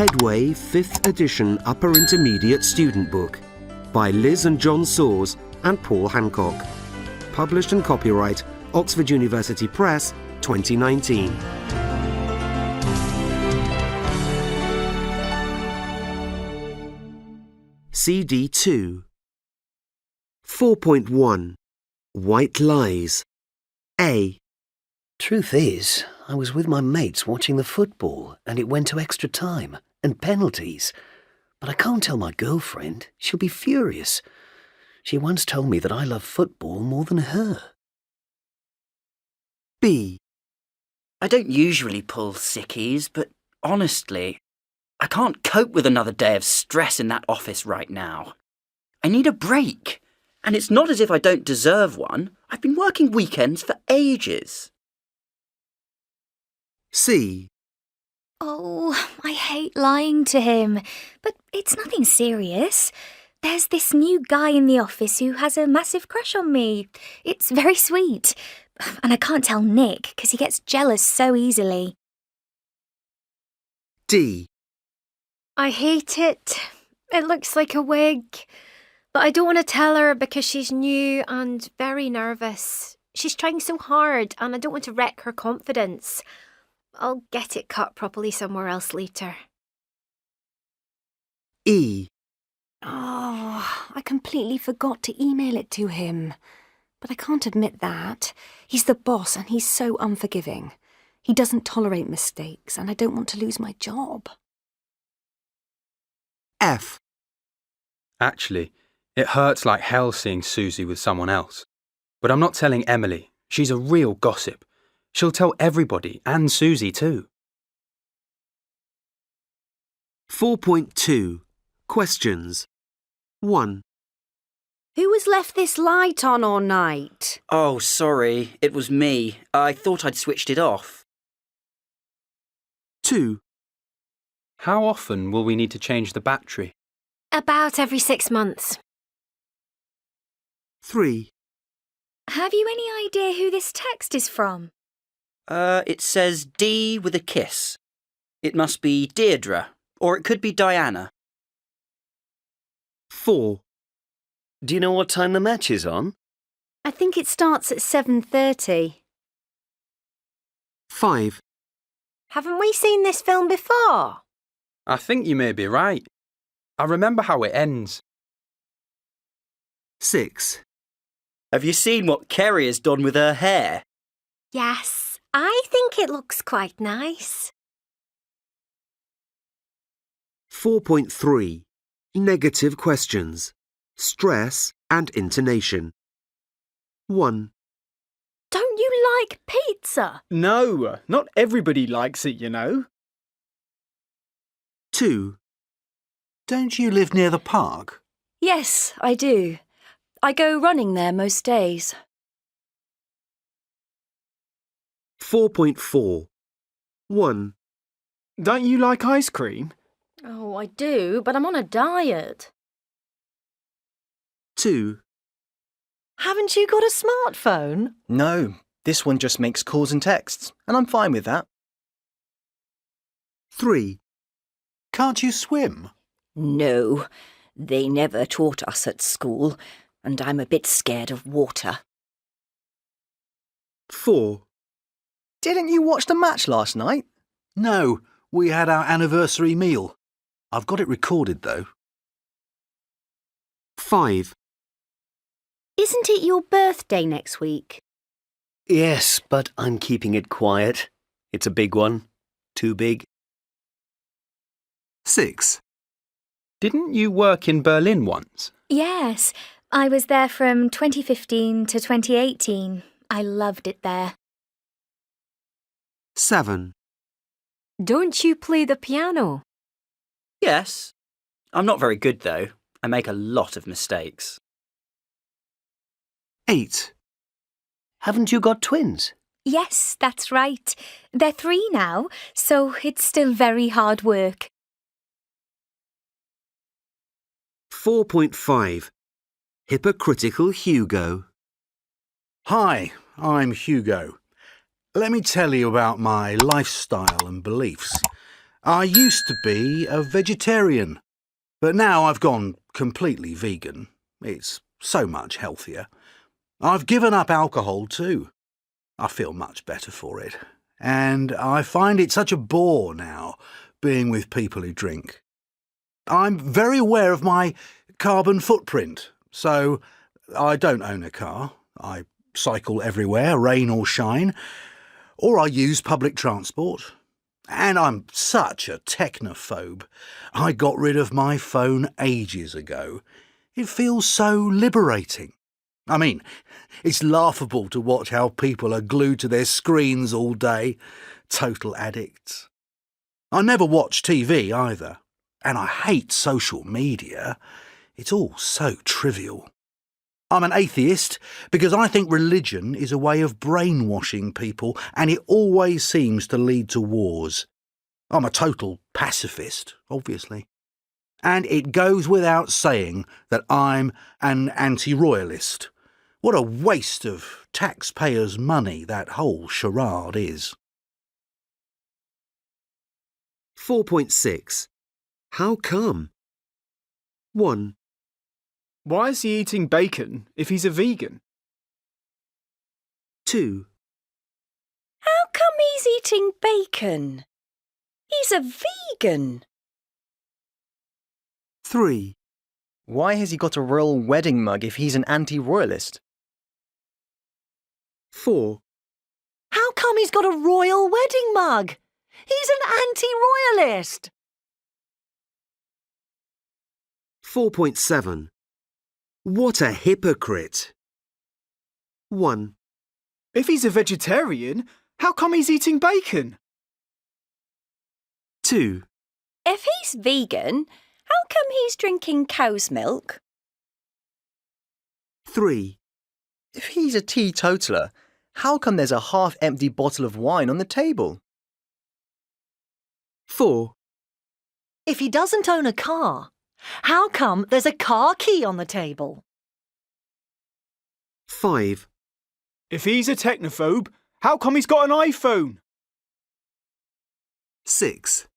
Headway 5th edition Upper-Intermediate student book by Liz and John Sawes and Paul Hancock. Published and copyright Oxford University Press 2019. CD 2. 4.1 White Lies. A. Truth is, I was with my mates watching the football and it went to extra time and penalties. But I can't tell my girlfriend. She'll be furious. She once told me that I love football more than her. B. I don't usually pull sickies, but honestly, I can't cope with another day of stress in that office right now. I need a break. And it's not as if I don't deserve one. I've been working weekends for ages. C. Oh, I hate lying to him, but it's nothing serious. There's this new guy in the office who has a massive crush on me. It's very sweet. And I can't tell Nick because he gets jealous so easily. D. I hate it. It looks like a wig. But I don't want to tell her because she's new and very nervous. She's trying so hard and I don't want to wreck her confidence. I'll get it cut properly somewhere else later. E. Oh, I completely forgot to email it to him. But I can't admit that. He's the boss and he's so unforgiving. He doesn't tolerate mistakes and I don't want to lose my job. F. Actually, it hurts like hell seeing Susie with someone else. But I'm not telling Emily. She's a real gossip. She'll tell everybody, and Susie too. 4.2 Questions. 1. Who has left this light on all night? Oh, sorry, it was me. I thought I'd switched it off. 2. How often will we need to change the battery? About every 6 months. 3. Have you any idea who this text is from? It says D with a kiss. It must be Deirdre, or it could be Diana. 4. Do you know what time the match is on? I think it starts at 7:30. 5. Haven't we seen this film before? I think you may be right. I remember how it ends. 6. Have you seen what Kerry has done with her hair? Yes, I think it looks quite nice. 4.3 Negative questions. Stress and intonation. 1. Don't you like pizza? No, not everybody likes it, you know. 2. Don't you live near the park? Yes, I do. I go running there most days. 4.4 1. Don't you like ice cream? Oh, I do, but I'm on a diet. 2. Haven't you got a smartphone? No, this one just makes calls and texts, and I'm fine with that. 3. Can't you swim? No, they never taught us at school, and I'm a bit scared of water. 4. Didn't you watch the match last night? No, we had our anniversary meal. I've got it recorded, though. 5. Isn't it your birthday next week? Yes, but I'm keeping it quiet. It's a big one. Too big. 6. Didn't you work in Berlin once? Yes, I was there from 2015 to 2018. I loved it there. 7. Don't you play the piano? Yes. I'm not very good, though. I make a lot of mistakes. 8. Haven't you got twins? Yes, that's right. They're 3 now, so it's still very hard work. 4.5 Hypocritical Hugo. Hi, I'm Hugo. Let me tell you about my lifestyle and beliefs. I used to be a vegetarian, but now I've gone completely vegan. It's so much healthier. I've given up alcohol too. I feel much better for it. And I find it such a bore now, being with people who drink. I'm very aware of my carbon footprint, so I don't own a car. I cycle everywhere, rain or shine, or I use public transport. And I'm such a technophobe. I got rid of my phone ages ago. It feels so liberating. I mean, it's laughable to watch how people are glued to their screens all day. Total addicts. I never watch TV either. And I hate social media. It's all so trivial. I'm an atheist because I think religion is a way of brainwashing people and it always seems to lead to wars. I'm a total pacifist, obviously. And it goes without saying that I'm an anti-royalist. What a waste of taxpayers' money that whole charade is. 4.6. How come? 1, Why is he eating bacon if he's a vegan? 2, How come he's eating bacon? He's a vegan. 3, Why has he got a royal wedding mug if he's an anti-royalist? 4, How come he's got a royal wedding mug? He's an anti-royalist. 4.7. What a hypocrite! 1, If he's a vegetarian, how come he's eating bacon? 2, If he's vegan, how come he's drinking cow's milk? 3, If he's a teetotaler, how come there's a half-empty bottle of wine on the table? 4, If he doesn't own a car, how come there's a car key on the table? 5, If he's a technophobe, how come he's got an iPhone? 6,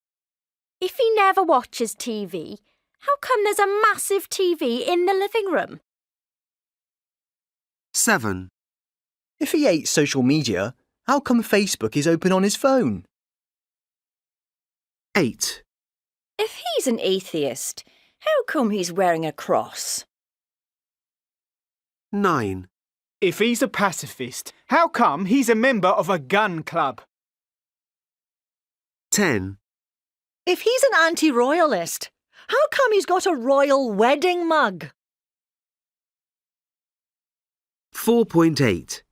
If he never watches TV, how come there's a massive TV in the living room? 7, If he hates social media, how come Facebook is open on his phone? 8, If he's an atheist, how come he's wearing a cross? 9, If he's a pacifist, how come he's a member of a gun club? 10, If he's an anti-royalist, how come he's got a royal wedding mug? 4.8.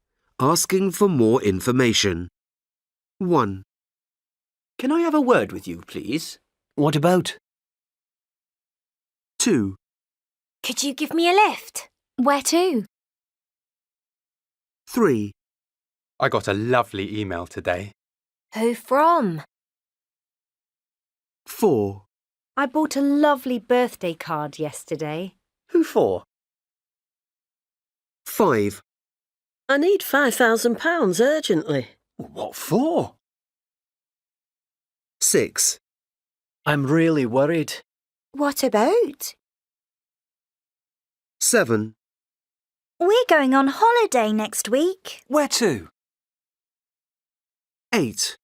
Asking for more information. 1, Can I have a word with you, please? What about? 2, Could you give me a lift? Where to? 3, I got a lovely email today. Who from? 4, I bought a lovely birthday card yesterday. Who for? 5, I need £5,000 urgently. What for? 6, I'm really worried. What about? 7, We're going on holiday next week. Where to? 8,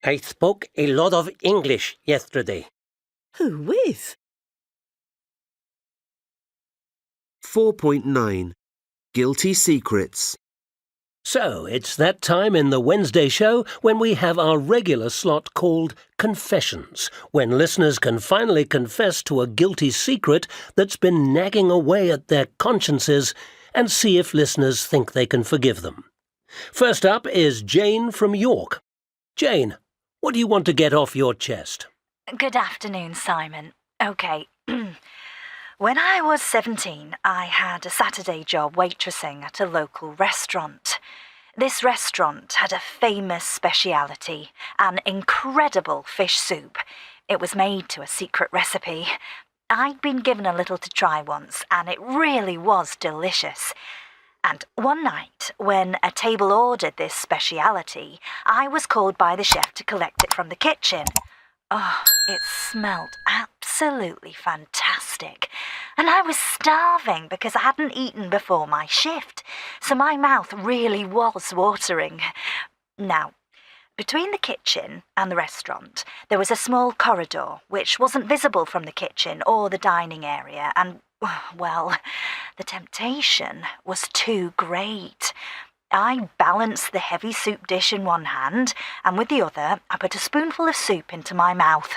I spoke a lot of English yesterday. Who with? 4.9. Guilty secrets. So, it's that time in the Wednesday show when we have our regular slot called Confessions, when listeners can finally confess to a guilty secret that's been nagging away at their consciences and see if listeners think they can forgive them. First up is Jane from York. Jane, what do you want to get off your chest? Good afternoon, Simon. OK. When I was 17, I had a Saturday job waitressing at a local restaurant. This restaurant had a famous speciality, an incredible fish soup. It was made to a secret recipe. I'd been given a little to try once, and it really was delicious. And one night, when a table ordered this speciality, I was called by the chef to collect it from the kitchen. Oh, it smelled absolutely fantastic. And I was starving because I hadn't eaten before my shift, so my mouth really was watering. Now, between the kitchen and the restaurant, there was a small corridor which wasn't visible from the kitchen or the dining area, and, well, the temptation was too great. I balanced the heavy soup dish in one hand, and with the other, I put a spoonful of soup into my mouth.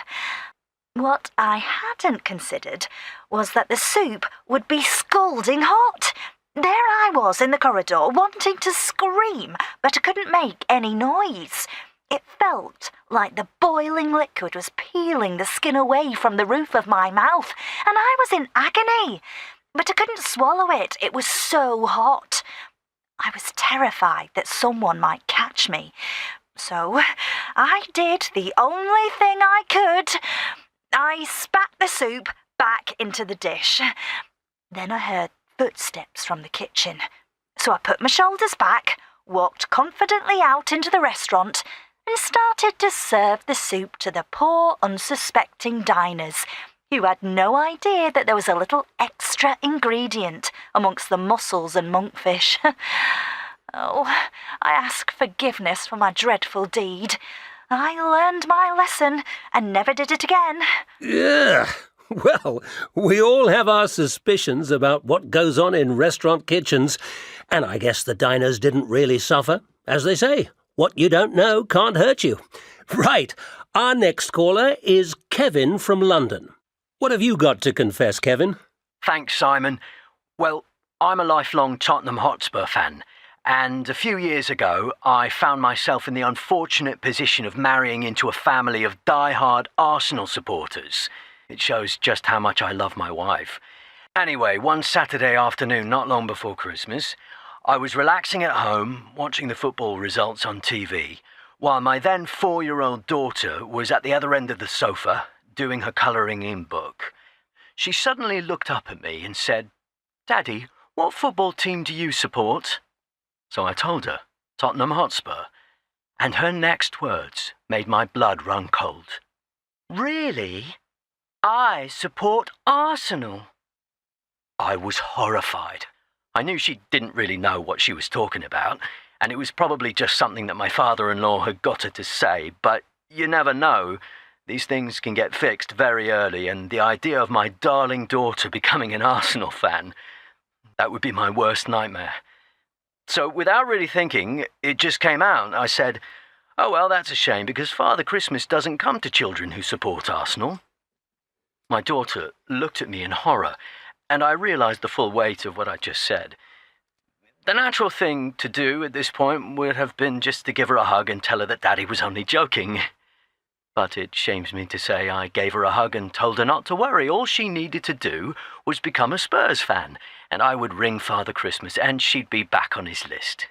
What I hadn't considered was that the soup would be scalding hot. There I was in the corridor, wanting to scream, but I couldn't make any noise. It felt like the boiling liquid was peeling the skin away from the roof of my mouth, and I was in agony. But I couldn't swallow it. It was so hot. I was terrified that someone might catch me. So I did the only thing I could. I spat the soup back into the dish. Then I heard footsteps from the kitchen. So I put my shoulders back, walked confidently out into the restaurant, and started to serve the soup to the poor, unsuspecting diners, who had no idea that there was a little extra ingredient amongst the mussels and monkfish. Oh, I ask forgiveness for my dreadful deed. I learned my lesson and never did it again. Yeah. Well, we all have our suspicions about what goes on in restaurant kitchens, and I guess the diners didn't really suffer. As they say, what you don't know can't hurt you. Right, our next caller is Kevin from London. What have you got to confess, Kevin? Thanks, Simon. Well, I'm a lifelong Tottenham Hotspur fan, and a few years ago I found myself in the unfortunate position of marrying into a family of die-hard Arsenal supporters. It shows just how much I love my wife. Anyway, one Saturday afternoon, not long before Christmas, I was relaxing at home, watching the football results on TV, while my then 4-year-old daughter was at the other end of the sofa, doing her colouring-in book. She suddenly looked up at me and said, "Daddy, what football team do you support?" So I told her, Tottenham Hotspur, and her next words made my blood run cold. "Really? I support Arsenal." I was horrified. I knew she didn't really know what she was talking about, and it was probably just something that my father-in-law had got her to say, but you never know. These things can get fixed very early, and the idea of my darling daughter becoming an Arsenal fan, that would be my worst nightmare. So without really thinking, it just came out. I said, "Oh well, that's a shame, because Father Christmas doesn't come to children who support Arsenal." My daughter looked at me in horror, and I realised the full weight of what I just said. The natural thing to do at this point would have been just to give her a hug and tell her that Daddy was only joking. But it shames me to say I gave her a hug and told her not to worry. All she needed to do was become a Spurs fan, and I would ring Father Christmas and she'd be back on his list.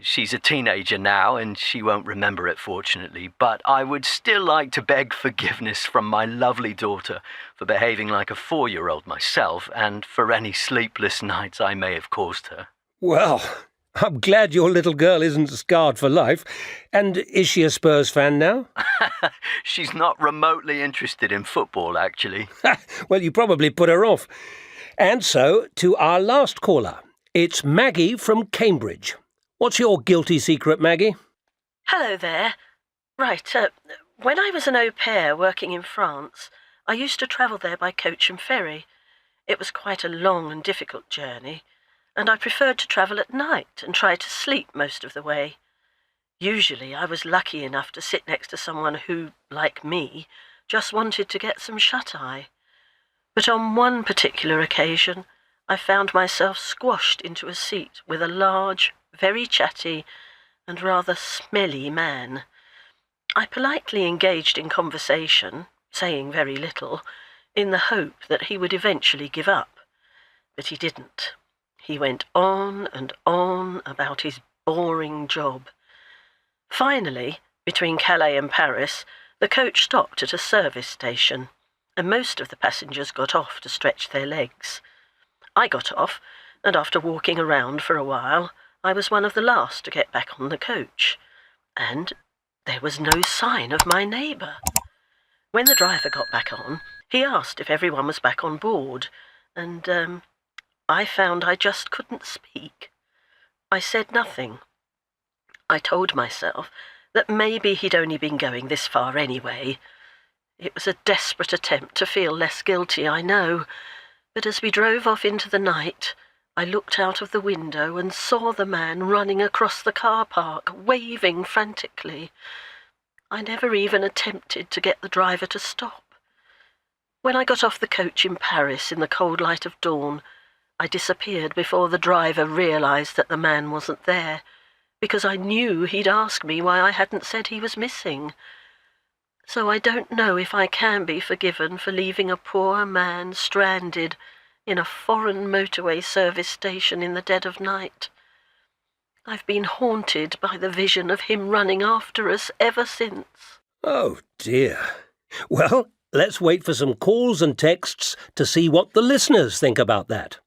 She's a teenager now and she won't remember it, fortunately, but I would still like to beg forgiveness from my lovely daughter for behaving like a 4-year-old myself and for any sleepless nights I may have caused her. Well, I'm glad your little girl isn't scarred for life. And is she a Spurs fan now? She's not remotely interested in football, actually. Well, you probably put her off. And so, to our last caller. It's Maggie from Cambridge. What's your guilty secret, Maggie? Hello there. Right, when I was an au pair working in France, I used to travel there by coach and ferry. It was quite a long and difficult journey, and I preferred to travel at night and try to sleep most of the way. Usually I was lucky enough to sit next to someone who, like me, just wanted to get some shut-eye. But on one particular occasion, I found myself squashed into a seat with a large, very chatty and rather smelly man. I politely engaged in conversation, saying very little, in the hope that he would eventually give up. But he didn't. He went on and on about his boring job. Finally, between Calais and Paris, the coach stopped at a service station, and most of the passengers got off to stretch their legs. I got off, and after walking around for a while, I was one of the last to get back on the coach. And there was no sign of my neighbour. When the driver got back on, he asked if everyone was back on board, and I found I just couldn't speak. I said nothing. I told myself that maybe he'd only been going this far anyway. It was a desperate attempt to feel less guilty, I know, but as we drove off into the night, I looked out of the window and saw the man running across the car park, waving frantically. I never even attempted to get the driver to stop. When I got off the coach in Paris in the cold light of dawn, I disappeared before the driver realised that the man wasn't there, because I knew he'd ask me why I hadn't said he was missing. So I don't know if I can be forgiven for leaving a poor man stranded in a foreign motorway service station in the dead of night. I've been haunted by the vision of him running after us ever since. Oh, dear. Well, let's wait for some calls and texts to see what the listeners think about that.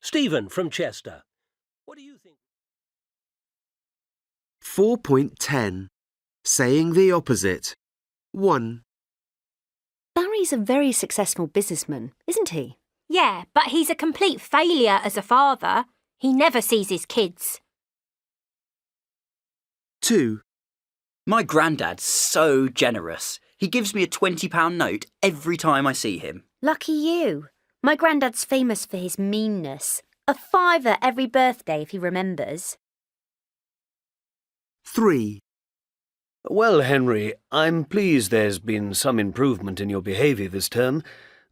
Stephen from Chester, what do you think? 4.10. Saying the opposite. 1. Barry's a very successful businessman, isn't he? Yeah, but he's a complete failure as a father. He never sees his kids. 2. My granddad's so generous. He gives me a £20 note every time I see him. Lucky you. My granddad's famous for his meanness. A fiver every birthday if he remembers. 3. Well, Henry, I'm pleased there's been some improvement in your behaviour this term,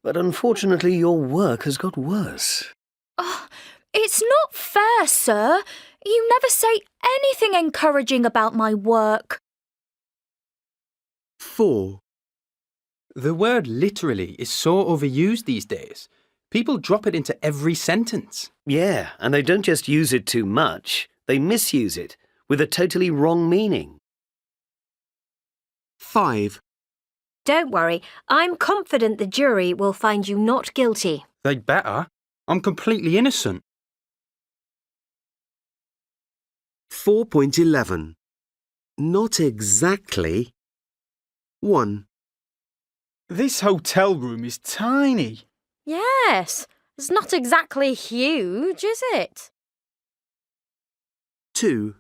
but unfortunately your work has got worse. Oh, it's not fair, sir. You never say anything encouraging about my work. 4. The word literally is so overused these days. People drop it into every sentence. Yeah, and they don't just use it too much, they misuse it, with a totally wrong meaning. 5. Don't worry, I'm confident the jury will find you not guilty. They'd better. I'm completely innocent. 4.11. Not exactly. 1. This hotel room is tiny. Yes, it's not exactly huge, is it? 2.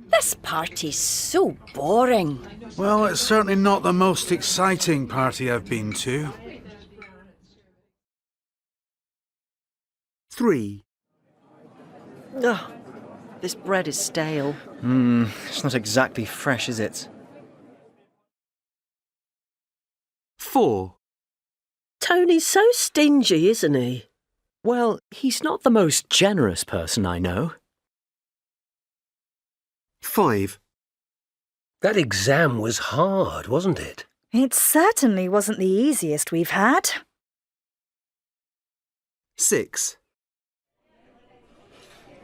This party's so boring. Well, it's certainly not the most exciting party I've been to. 3. Ugh, this bread is stale. It's not exactly fresh, is it? 4. Tony's so stingy, isn't he? Well, he's not the most generous person I know. 5. That exam was hard, wasn't it? It certainly wasn't the easiest we've had. 6.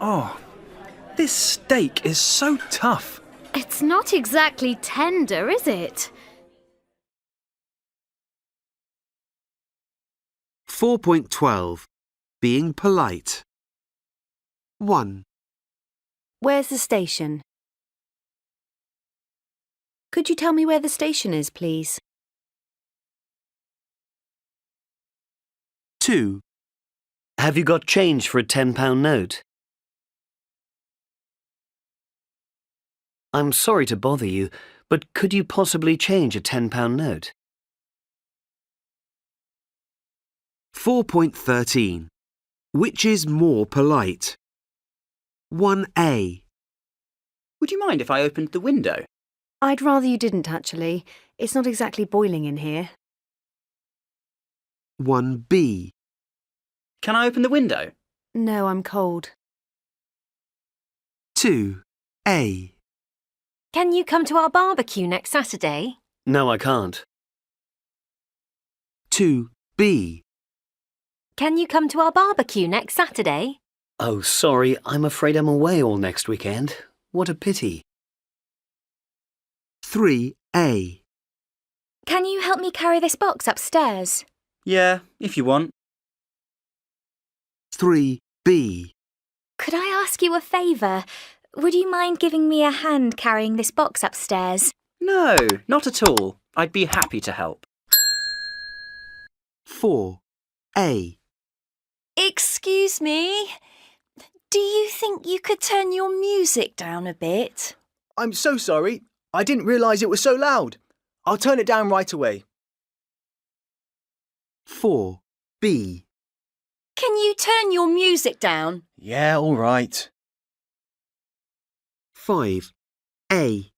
Oh, this steak is so tough. It's not exactly tender, is it? 4.12. Being polite. 1. Where's the station? Could you tell me where the station is, please? 2. Have you got change for a £10 note? I'm sorry to bother you, but could you possibly change a £10 note? 4.13. Which is more polite? 1A. Would you mind if I opened the window? I'd rather you didn't, actually. It's not exactly boiling in here. 1B. Can I open the window? No, I'm cold. 2A. Can you come to our barbecue next Saturday? No, I can't. 2B. Can you come to our barbecue next Saturday? Oh, sorry, I'm afraid I'm away all next weekend. What a pity. 3A. Can you help me carry this box upstairs? Yeah, if you want. 3B. Could I ask you a favour? Would you mind giving me a hand carrying this box upstairs? No, not at all. I'd be happy to help. 4. A. Excuse me. Do you think you could turn your music down a bit? I'm so sorry. I didn't realise it was so loud. I'll turn it down right away. 4. B. Can you turn your music down? Yeah, all right. 5. A.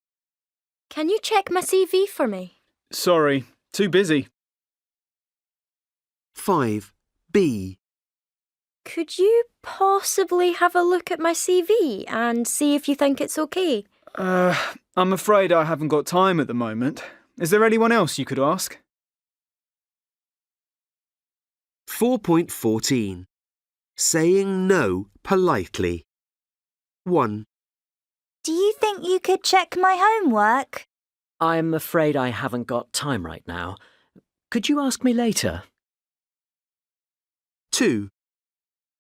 Can you check my CV for me? Sorry, too busy. 5. B. Could you possibly have a look at my CV and see if you think it's okay? I'm afraid I haven't got time at the moment. Is there anyone else you could ask? 4.14. Saying no politely. 1. Do you think you could check my homework? I'm afraid I haven't got time right now. Could you ask me later? 2.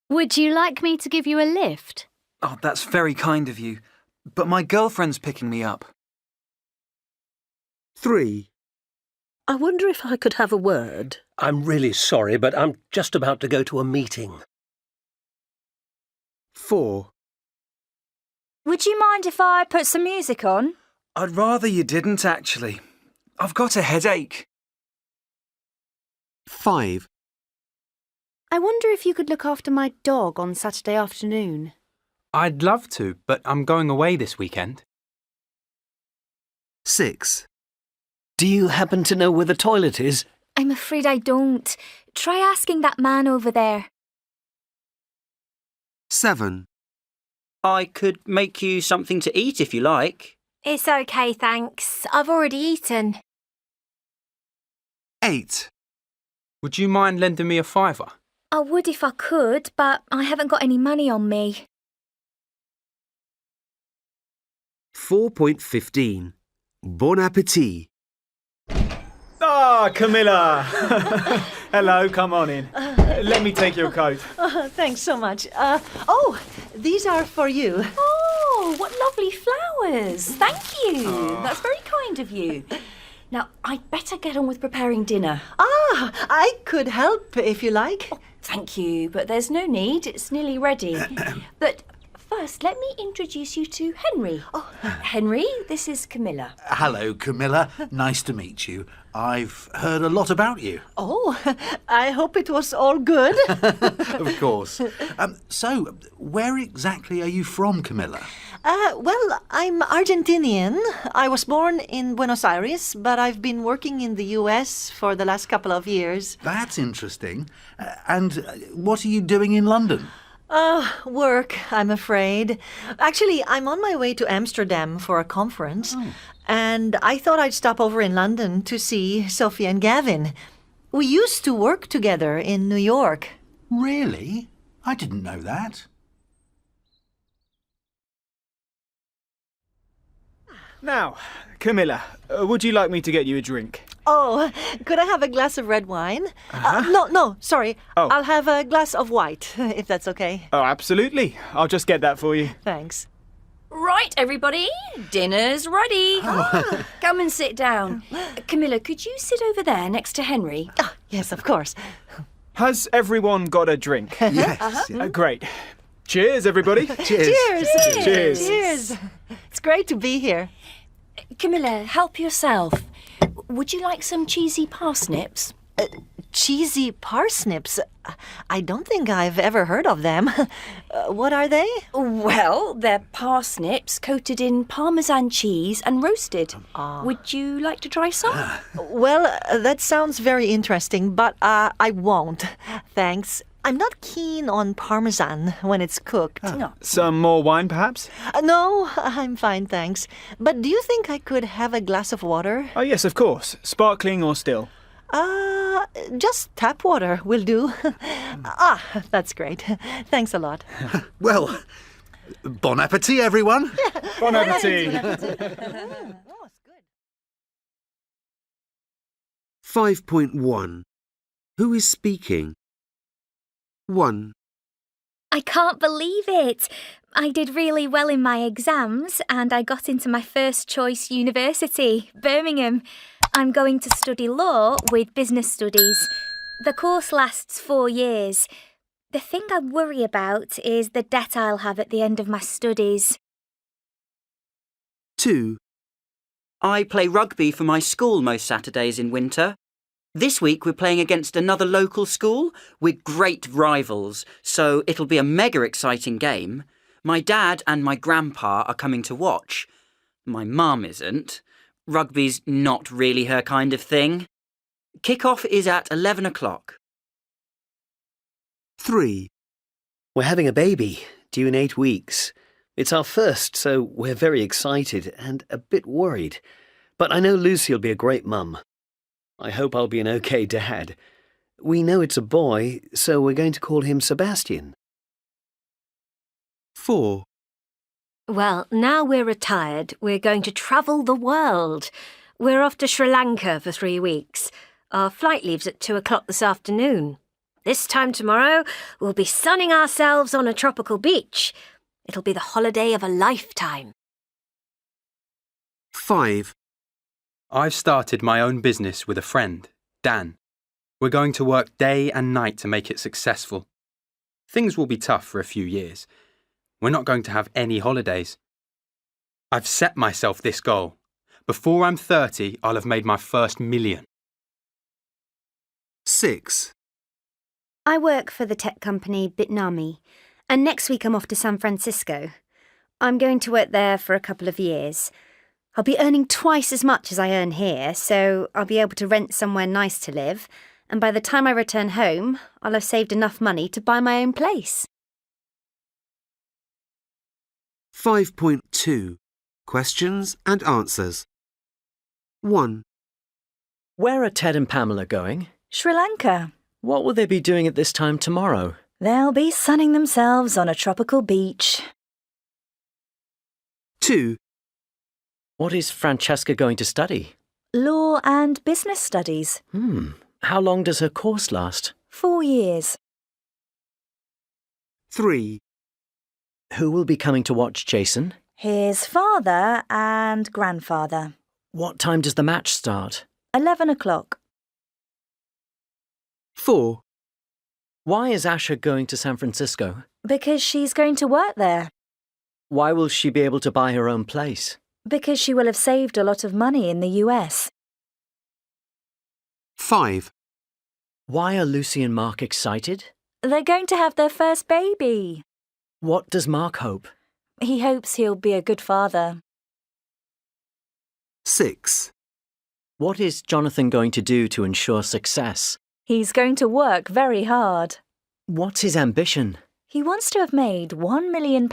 Would you like me to give you a lift? Oh, that's very kind of you. But my girlfriend's picking me up. 3. I wonder if I could have a word. I'm really sorry, but I'm just about to go to a meeting. 4. Would you mind if I put some music on? I'd rather you didn't, actually. I've got a headache. 5. I wonder if you could look after my dog on Saturday afternoon. I'd love to, but I'm going away this weekend. 6. Do you happen to know where the toilet is? I'm afraid I don't. Try asking that man over there. 7. I could make you something to eat if you like. It's okay, thanks. I've already eaten. 8. Would you mind lending me a £5? I would if I could, but I haven't got any money on me. 4.15. Bon appétit. Ah, Camilla! Hello, come on in. Let me take your coat. Thanks so much. These are for you. Oh, what lovely flowers. Thank you. That's very kind of you. Now, I'd better get on with preparing dinner. I could help if you like. Oh, thank you, but there's no need. It's nearly ready. But first, let me introduce you to Henry. Henry, this is Camilla. Hello, Camilla. Nice to meet you. I've heard a lot about you. Oh, I hope it was all good. Of course. So, where exactly are you from, Camilla? Well, I'm Argentinian. I was born in Buenos Aires, but I've been working in the US for the last couple of years. That's interesting. And what are you doing in London? Work, I'm afraid. Actually, I'm on my way to Amsterdam for a conference. And I thought I'd stop over in London to see Sophie and Gavin. We used to work together in New York. Really? I didn't know that. Now, Camilla, would you like me to get you a drink? Oh, could I have a glass of red wine? No, sorry. Oh. I'll have a glass of white, if that's okay. Oh, absolutely. I'll just get that for you. Thanks. Right, everybody. Dinner's ready. Come and sit down. Camilla, could you sit over there next to Henry? Yes, of course. Has everyone got a drink? Yes. Great. Cheers, everybody. Cheers. Cheers. Cheers. It's great to be here. Camilla, help yourself. Would you like some cheesy parsnips? Cheesy parsnips? I don't think I've ever heard of them. What are they? Well, they're parsnips coated in Parmesan cheese and roasted. Would you like to try some? Well, that sounds very interesting, but I won't. Thanks. I'm not keen on Parmesan when it's cooked. Some more wine, perhaps? No, I'm fine, thanks. But do you think I could have a glass of water? Oh, yes, of course. Sparkling or still? Just tap water will do. That's great. Thanks a lot. Well, bon appetit, everyone. Bon appetit. 5.1. Who is speaking? 1. I can't believe it. I did really well in my exams and I got into my first choice university, Birmingham. I'm going to study law with business studies. The course lasts 4 years. The thing I worry about is the debt I'll have at the end of my studies. 2, I play rugby for my school most Saturdays in winter. This week we're playing against another local school. We're great rivals, so it'll be a mega exciting game. My dad and my grandpa are coming to watch. My mum isn't. Rugby's not really her kind of thing. Kick-off is at 11 o'clock. 3, We're having a baby, due in 8 weeks. It's our first, so we're very excited and a bit worried. But I know Lucy'll be a great mum. I hope I'll be an okay dad. We know it's a boy, so we're going to call him Sebastian. 4, Well, now we're retired, we're going to travel the world. We're off to Sri Lanka for 3 weeks. Our flight leaves at 2 o'clock this afternoon. This time tomorrow, we'll be sunning ourselves on a tropical beach. It'll be the holiday of a lifetime. 5, I've started my own business with a friend, Dan. We're going to work day and night to make it successful. Things will be tough for a few years. We're not going to have any holidays. I've set myself this goal. Before I'm 30, I'll have made my first million. 6, I work for the tech company Bitnami, and next week I'm off to San Francisco. I'm going to work there for a couple of years. I'll be earning twice as much as I earn here, so I'll be able to rent somewhere nice to live, and by the time I return home, I'll have saved enough money to buy my own place. 5.2 Questions and Answers. 1, Where are Ted and Pamela going? Sri Lanka. What will they be doing at this time tomorrow? They'll be sunning themselves on a tropical beach. 2, What is Francesca going to study? Law and business studies. How long does her course last? 4 years. 3, Who will be coming to watch Jason? His father and grandfather. What time does the match start? 11 o'clock. 4, Why is Asha going to San Francisco? Because she's going to work there. Why will she be able to buy her own place? Because she will have saved a lot of money in the US. 5, Why are Lucy and Mark excited? They're going to have their first baby. What does Mark hope? He hopes he'll be a good father. 6, What is Jonathan going to do to ensure success? He's going to work very hard. What's his ambition? He wants to have made £1 million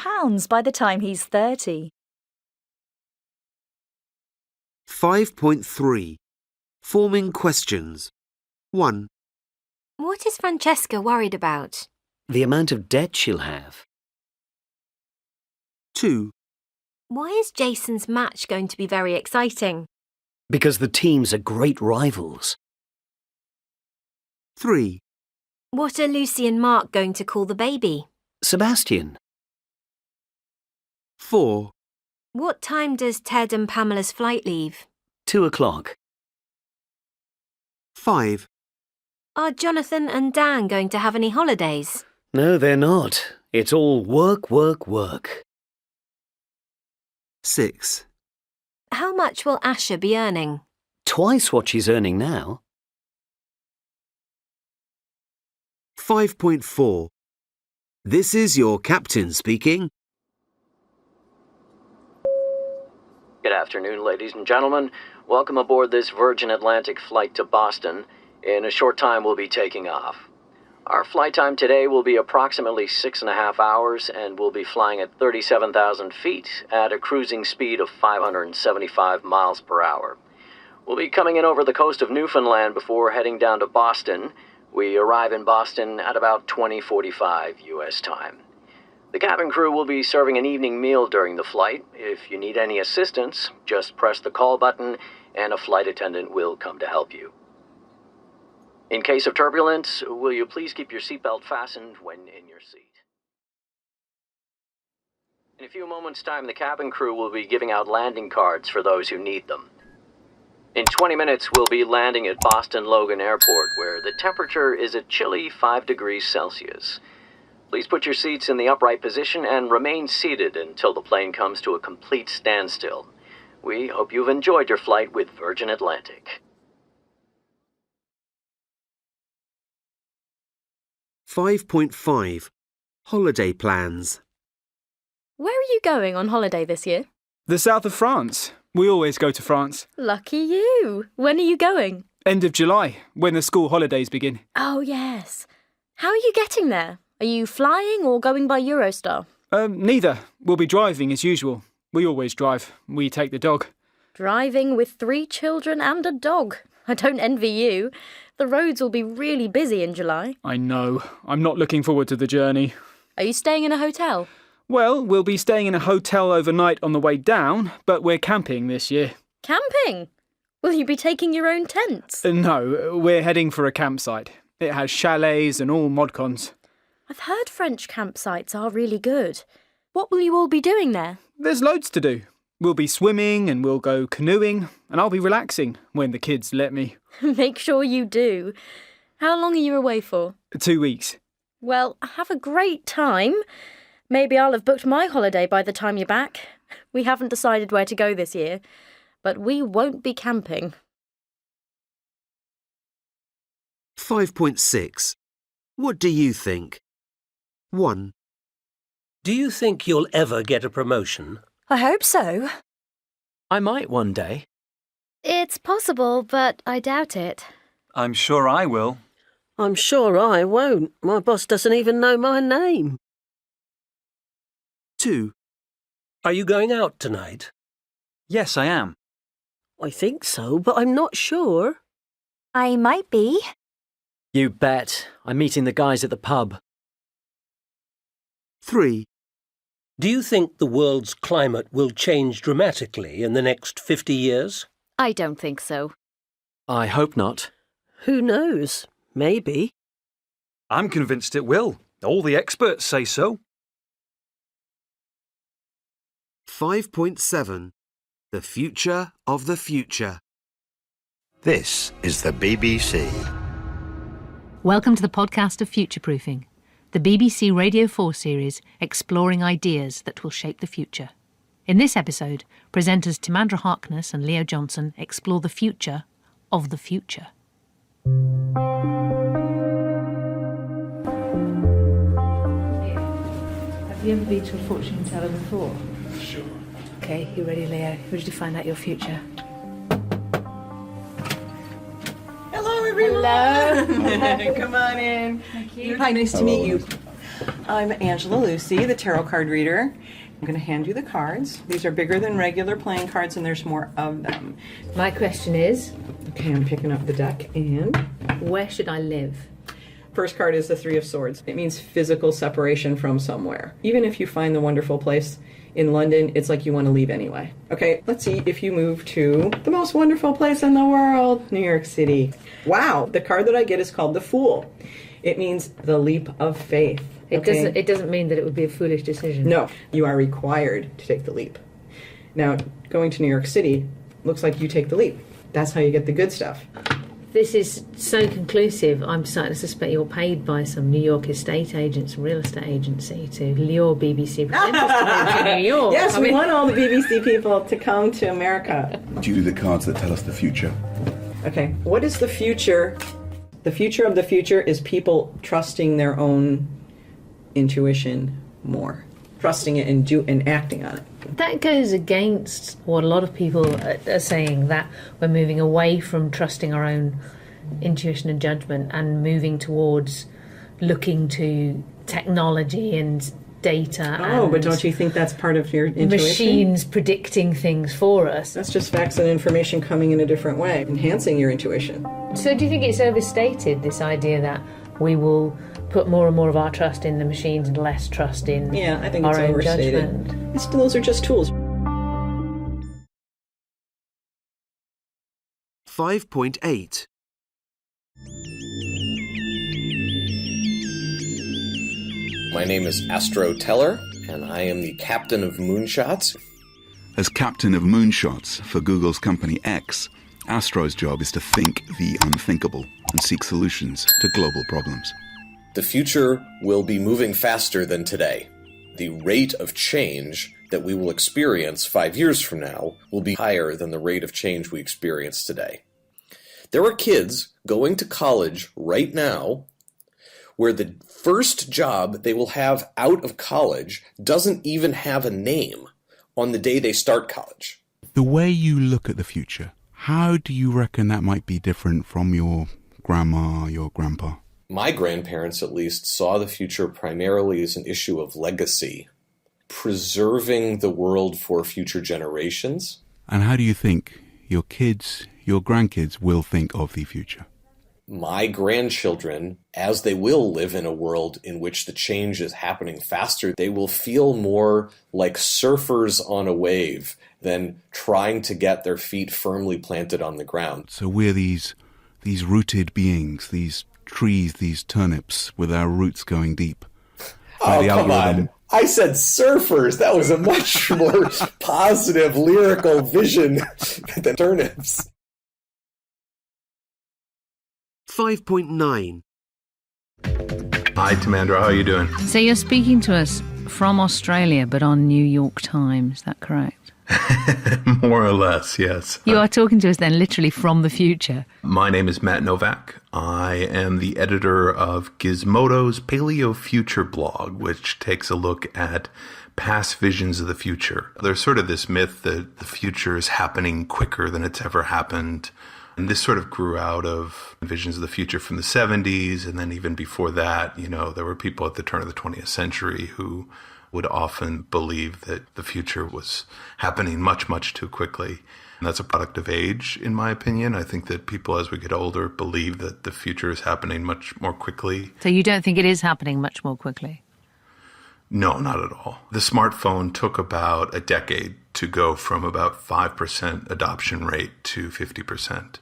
by the time he's 30. 5.3 Forming Questions. 1, What is Francesca worried about? The amount of debt she'll have. 2, Why is Jason's match going to be very exciting? Because the teams are great rivals. 3, What are Lucy and Mark going to call the baby? Sebastian. 4, What time does Ted and Pamela's flight leave? 2 o'clock. 5, Are Jonathan and Dan going to have any holidays? No, they're not. It's all work, work, work. 6, How much will Asha be earning? Twice what she's earning now. 5.4 This is your captain speaking. Good afternoon, ladies and gentlemen. Welcome aboard this Virgin Atlantic flight to Boston. In a short time, we'll be taking off. Our flight time today will be approximately 6.5 hours, and we'll be flying at 37,000 feet at a cruising speed of 575 miles per hour. We'll be coming in over the coast of Newfoundland before heading down to Boston. We arrive in Boston at about 20:45 U.S. time. The cabin crew will be serving an evening meal during the flight. If you need any assistance, just press the call button and a flight attendant will come to help you. In case of turbulence, will you please keep your seatbelt fastened when in your seat? In a few moments' time, the cabin crew will be giving out landing cards for those who need them. In 20 minutes, we'll be landing at Boston Logan Airport, where the temperature is a chilly 5 degrees Celsius. Please put your seats in the upright position and remain seated until the plane comes to a complete standstill. We hope you've enjoyed your flight with Virgin Atlantic. 5.5 Holiday Plans. Where are you going on holiday this year? The south of France. We always go to France. Lucky you. When are you going? End of July, when the school holidays begin. Oh, yes. How are you getting there? Are you flying or going by Eurostar? Neither. We'll be driving as usual. We always drive. We take the dog. Driving with 3 children and a dog. I don't envy you. The roads will be really busy in July. I know. I'm not looking forward to the journey. Are you staying in a hotel? Well, we'll be staying in a hotel overnight on the way down, but we're camping this year. Camping? Will you be taking your own tents? No, we're heading for a campsite. It has chalets and all modcons. I've heard French campsites are really good. What will you all be doing there? There's loads to do. We'll be swimming and we'll go canoeing, and I'll be relaxing when the kids let me. Make sure you do. How long are you away for? 2 weeks. Well, have a great time. Maybe I'll have booked my holiday by the time you're back. We haven't decided where to go this year, but we won't be camping. 5.6 What do you think? 1. Do you think you'll ever get a promotion? I hope so. I might one day. It's possible, but I doubt it. I'm sure I will. I'm sure I won't. My boss doesn't even know my name. 2. Are you going out tonight? Yes, I am. I think so, but I'm not sure. I might be. You bet. I'm meeting the guys at the pub. 3. Do you think the world's climate will change dramatically in the next 50 years? I don't think so. I hope not. Who knows? Maybe. I'm convinced it will. All the experts say so. 5.7 The Future of the Future. This is the BBC. Welcome to the podcast of Future-Proofing, the BBC Radio 4 series exploring ideas that will shape the future. In this episode, presenters Timandra Harkness and Leo Johnson explore the future of the future. Have you ever been to a fortune teller before? Sure. Okay, you ready, Leo? Ready to find out your future? Hello, everyone. Hello. Come on in. Thank you. Hi, nice to meet you. I'm Angela Lucy, the tarot card reader. I'm going to hand you the cards. These are bigger than regular playing cards, and there's more of them. My question is... Okay, I'm picking up the deck, and... Where should I live? First card is the Three of Swords. It means physical separation from somewhere. Even if you find the wonderful place in London, it's like you want to leave anyway. Okay, let's see if you move to the most wonderful place in the world, New York City. Wow, the card that I get is called the Fool. It means the leap of faith. Okay? It doesn't mean that it would be a foolish decision. No, you are required to take the leap. Now, going to New York City looks like you take the leap. That's how you get the good stuff. This is so conclusive, I'm starting to suspect you're paid by some New York estate agents, real estate agency, to lure BBC presenters to New York. Yes, we want all the BBC people to come to America. Do you do the cards that tell us the future? Okay, what is the future? The future of the future is people trusting their own intuition more. Trusting it and acting on it. That goes against what a lot of people are saying, that we're moving away from trusting our own intuition and judgment and moving towards looking to technology and data. Oh, but don't you think that's part of your intuition? Machines predicting things for us. That's just facts and information coming in a different way, enhancing your intuition. So do you think it's overstated, this idea that we will put more and more of our trust in the machines and less trust in I think our it's own overstated. judgment? Those are just tools. 5.8 My name is Astro Teller, and I am the captain of Moonshots. As captain of Moonshots for Google's company X, Astro's job is to think the unthinkable and seek solutions to global problems. The future will be moving faster than today. The rate of change that we will experience 5 years from now will be higher than the rate of change we experience today. There are kids going to college right now where the first job they will have out of college doesn't even have a name on the day they start college. The way you look at the future, how do you reckon that might be different from your grandma, your grandpa? My grandparents, at least, saw the future primarily as an issue of legacy, preserving the world for future generations. And how do you think your kids, your grandkids will think of the future? My grandchildren, as they will live in a world in which the change is happening faster, they will feel more like surfers on a wave than trying to get their feet firmly planted on the ground. So we're these rooted beings, these trees, these turnips with our roots going deep. Oh, come on. I said surfers. That was a much more positive lyrical vision than turnips. 5.9. Hi, Timandra. How are you doing? So you're speaking to us from Australia, but on New York Time, is that correct? More or less, yes. You are talking to us then literally from the future. My name is Matt Novak. I am the editor of Gizmodo's Paleo Future blog, which takes a look at past visions of the future. There's sort of this myth that the future is happening quicker than it's ever happened. And this sort of grew out of visions of the future from the 70s. And then even before that, there were people at the turn of the 20th century who would often believe that the future was happening much, much too quickly. And that's a product of age, in my opinion. I think that people, as we get older, believe that the future is happening much more quickly. So you don't think it is happening much more quickly? No, not at all. The smartphone took about a decade to go from about 5% adoption rate to 50%.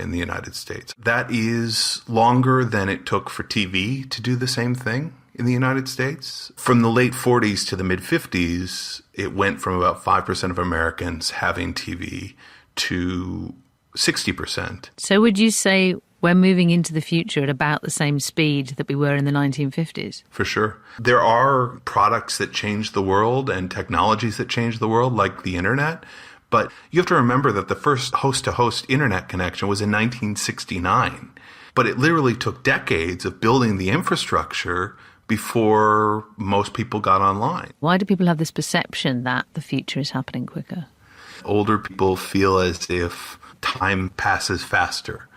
In the United States. That is longer than it took for TV to do the same thing in the United States. From the late 40s to the mid 50s, it went from about 5% of Americans having TV to 60%. So would you say we're moving into the future at about the same speed that we were in the 1950s? For sure. There are products that change the world and technologies that change the world, like the internet. But you have to remember that the first host-to-host internet connection was in 1969. But it literally took decades of building the infrastructure before most people got online. Why do people have this perception that the future is happening quicker? Older people feel as if time passes faster.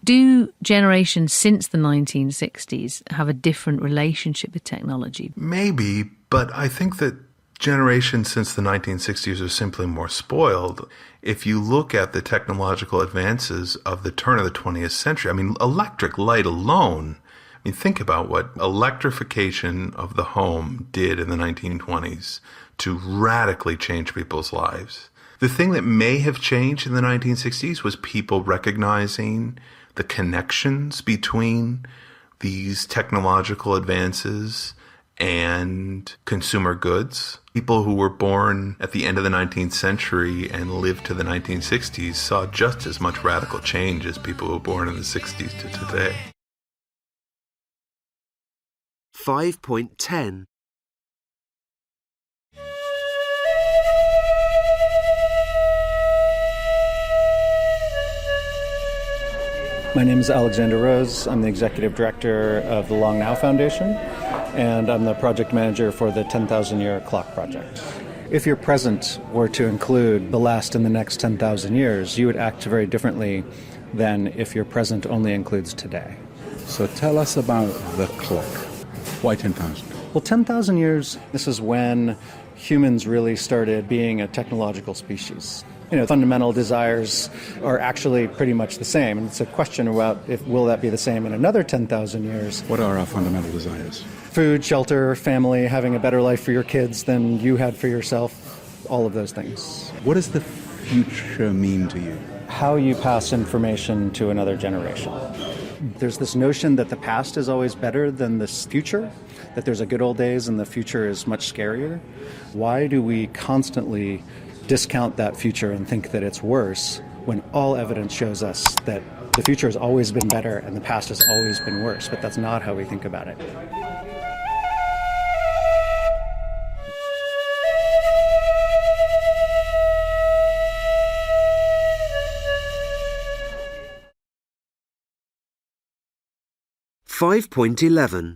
Do generations since the 1960s have a different relationship with technology? Maybe, but I think that generations since the 1960s are simply more spoiled. If you look at the technological advances of the turn of the 20th century, electric light alone, think about what electrification of the home did in the 1920s to radically change people's lives. The thing that may have changed in the 1960s was people recognizing the connections between these technological advances and consumer goods. People who were born at the end of the 19th century and lived to the 1960s saw just as much radical change as people who were born in the 60s to today. 5.10. My name is Alexander Rose. I'm the executive director of the Long Now Foundation, and I'm the project manager for the 10,000 Year Clock Project. If your present were to include the last and the next 10,000 years, you would act very differently than if your present only includes today. So tell us about the clock. Why 10,000? Well, 10,000 years, this is when humans really started being a technological species. Fundamental desires are actually pretty much the same. And it's a question about will that be the same in another 10,000 years. What are our fundamental desires? Food, shelter, family, having a better life for your kids than you had for yourself, all of those things. What does the future mean to you? How you pass information to another generation. There's this notion that the past is always better than the future, that there's a good old days and the future is much scarier. Why do we constantly discount that future and think that it's worse when all evidence shows us that the future has always been better and the past has always been worse, but that's not how we think about it. .11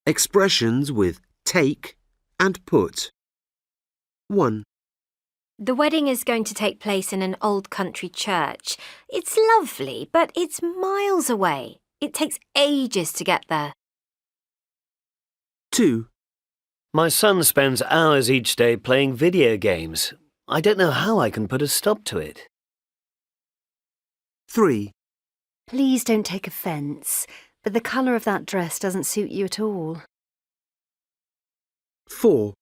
Expressions with take and put. 1. The wedding is going to take place in an old country church. It's lovely, but it's miles away. It takes ages to get there. 2. My son spends hours each day playing video games. I don't know how I can put a stop to it. 3. Please don't take offence, but the colour of that dress doesn't suit you at all. 4.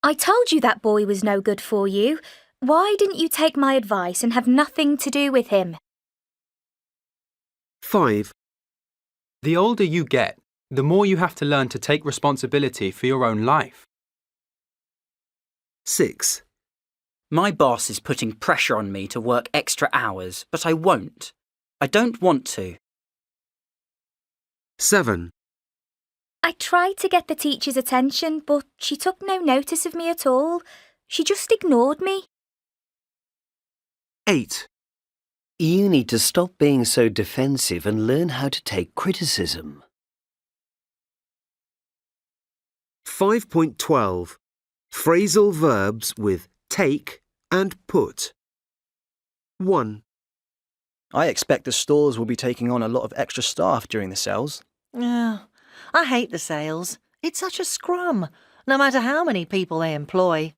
I told you that boy was no good for you. Why didn't you take my advice and have nothing to do with him? 5. The older you get, the more you have to learn to take responsibility for your own life. 6. My boss is putting pressure on me to work extra hours, but I won't. I don't want to. 7. I tried to get the teacher's attention, but she took no notice of me at all. She just ignored me. 8. You need to stop being so defensive and learn how to take criticism. 5.12 Phrasal verbs with take and put. 1. I expect the stores will be taking on a lot of extra staff during the sales. Yeah, I hate the sales. It's such a scrum, no matter how many people they employ.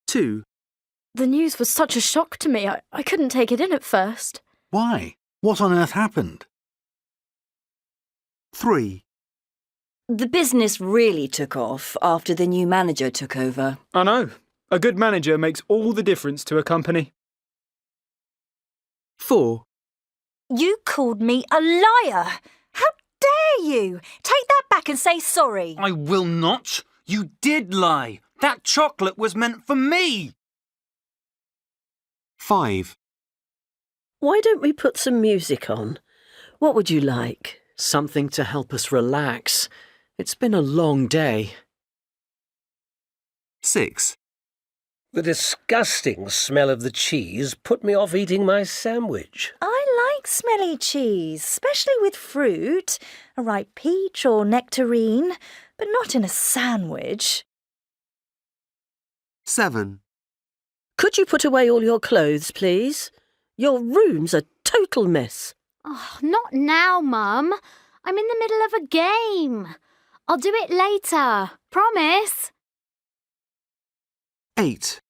2. The news was such a shock to me, I couldn't take it in at first. Why? What on earth happened? 3. The business really took off after the new manager took over. I know. A good manager makes all the difference to a company. 4. You called me a liar. How dare you? Take that back and say sorry. I will not. You did lie. That chocolate was meant for me. 5. Why don't we put some music on? What would you like? Something to help us relax. It's been a long day. 6. The disgusting smell of the cheese put me off eating my sandwich. I like smelly cheese, especially with fruit, a ripe peach or nectarine, but not in a sandwich. 7. Could you put away all your clothes, please? Your room's a total mess. Oh, not now, Mum. I'm in the middle of a game. I'll do it later. Promise. 8.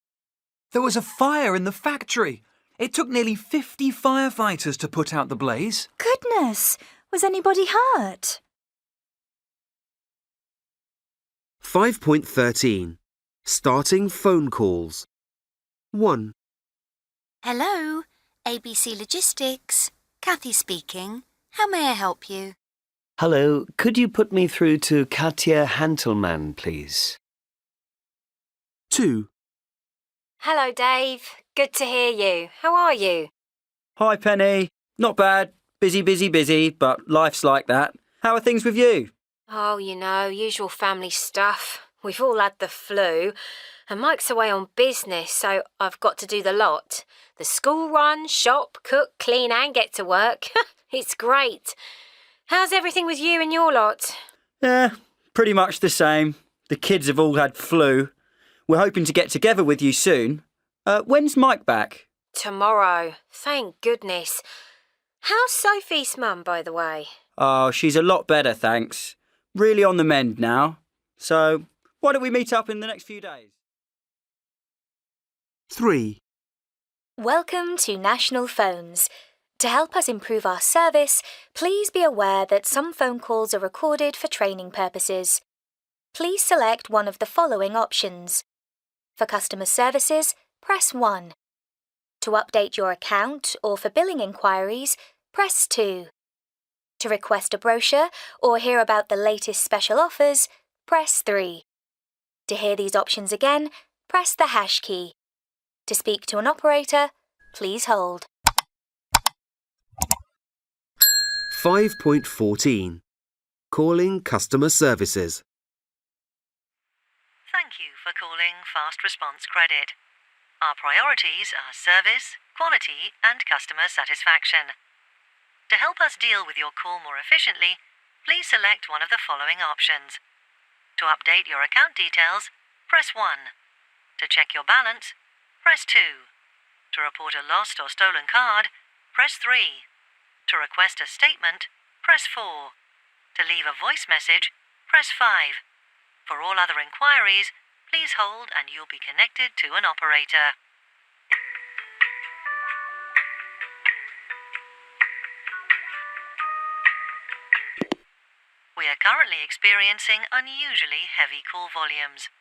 There was a fire in the factory. It took nearly 50 firefighters to put out the blaze. Goodness, was anybody hurt? 5.13 Starting phone calls. 1. Hello, ABC Logistics. Kathy speaking. How may I help you? Hello, could you put me through to Katja Hantelman, please? 2. Hello, Dave. Good to hear you. How are you? Hi, Penny. Not bad. Busy, but life's like that. How are things with you? Oh, you know, usual family stuff. We've all had the flu. And Mike's away on business, so I've got to do the lot. The school run, shop, cook, clean and get to work. It's great. How's everything with you and your lot? Yeah, pretty much the same. The kids have all had flu. We're hoping to get together with you soon. When's Mike back? Tomorrow. Thank goodness. How's Sophie's mum, by the way? Oh, she's a lot better, thanks. Really on the mend now. So, why don't we meet up in the next few days? 3. Welcome to National Phones. To help us improve our service, please be aware that some phone calls are recorded for training purposes. Please select one of the following options. For customer services, press 1. To update your account or for billing inquiries, press 2. To request a brochure or hear about the latest special offers, press 3. To hear these options again, press the hash key. To speak to an operator, please hold. 5.14. Calling customer services. Thank you for calling Fast Response Credit. Our priorities are service, quality, and customer satisfaction. To help us deal with your call more efficiently, please select one of the following options. To update your account details, press 1. To check your balance, press 2. To report a lost or stolen card, press 3. To request a statement, press 4. To leave a voice message, press 5. For all other inquiries, please hold and you'll be connected to an operator. We are currently experiencing unusually heavy call volumes.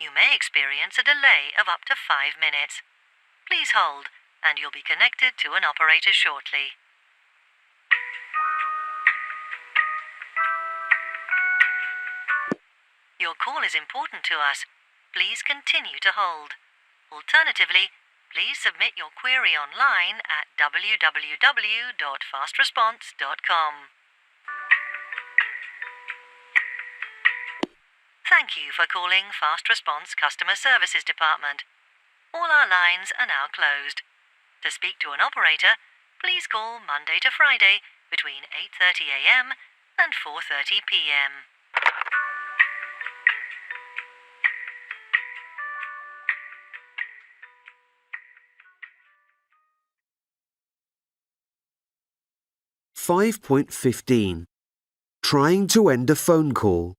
You may experience a delay of up to 5 minutes. Please hold, and you'll be connected to an operator shortly. Your call is important to us. Please continue to hold. Alternatively, please submit your query online at www.fastresponse.com. Thank you for calling Fast Response Customer Services Department. All our lines are now closed. To speak to an operator, please call Monday to Friday between 8:30 a.m. and 4:30 p.m. .15. Trying to end a phone call.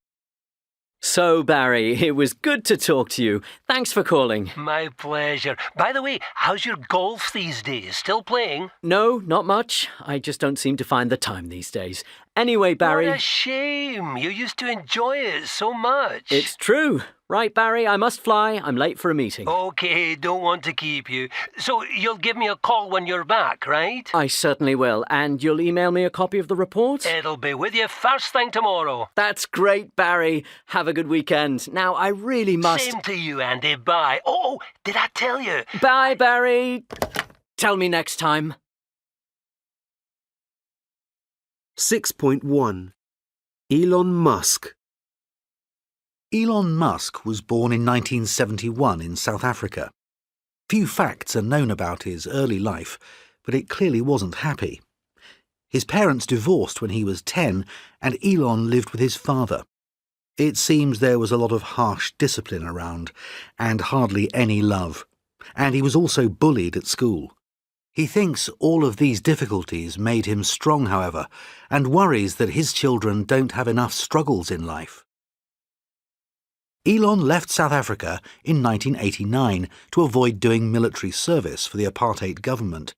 So, Barry, it was good to talk to you. Thanks for calling. My pleasure. By the way, how's your golf these days? Still playing? No, not much. I just don't seem to find the time these days. Anyway, Barry... What a shame. You used to enjoy it so much. It's true. Right, Barry, I must fly. I'm late for a meeting. Okay, don't want to keep you. So you'll give me a call when you're back, right? I certainly will. And you'll email me a copy of the report? It'll be with you first thing tomorrow. That's great, Barry. Have a good weekend. Now, I really must... Same to you, Andy. Bye. Oh, did I tell you? Bye, Barry. Tell me next time. 6.1. Elon Musk. Elon Musk was born in 1971 in South Africa. Few facts are known about his early life, but it clearly wasn't happy. His parents divorced when he was 10, and Elon lived with his father. It seems there was a lot of harsh discipline around, and hardly any love. And he was also bullied at school. He thinks all of these difficulties made him strong, however, and worries that his children don't have enough struggles in life. Elon left South Africa in 1989 to avoid doing military service for the apartheid government.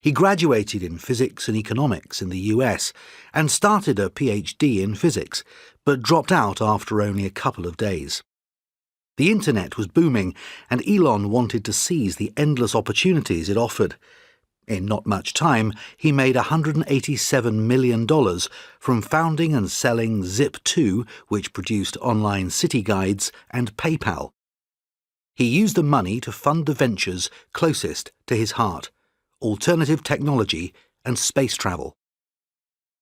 He graduated in physics and economics in the US and started a PhD in physics, but dropped out after only a couple of days. The internet was booming, and Elon wanted to seize the endless opportunities it offered. In not much time, he made $187 million from founding and selling Zip2, which produced online city guides, and PayPal. He used the money to fund the ventures closest to his heart: alternative technology and space travel.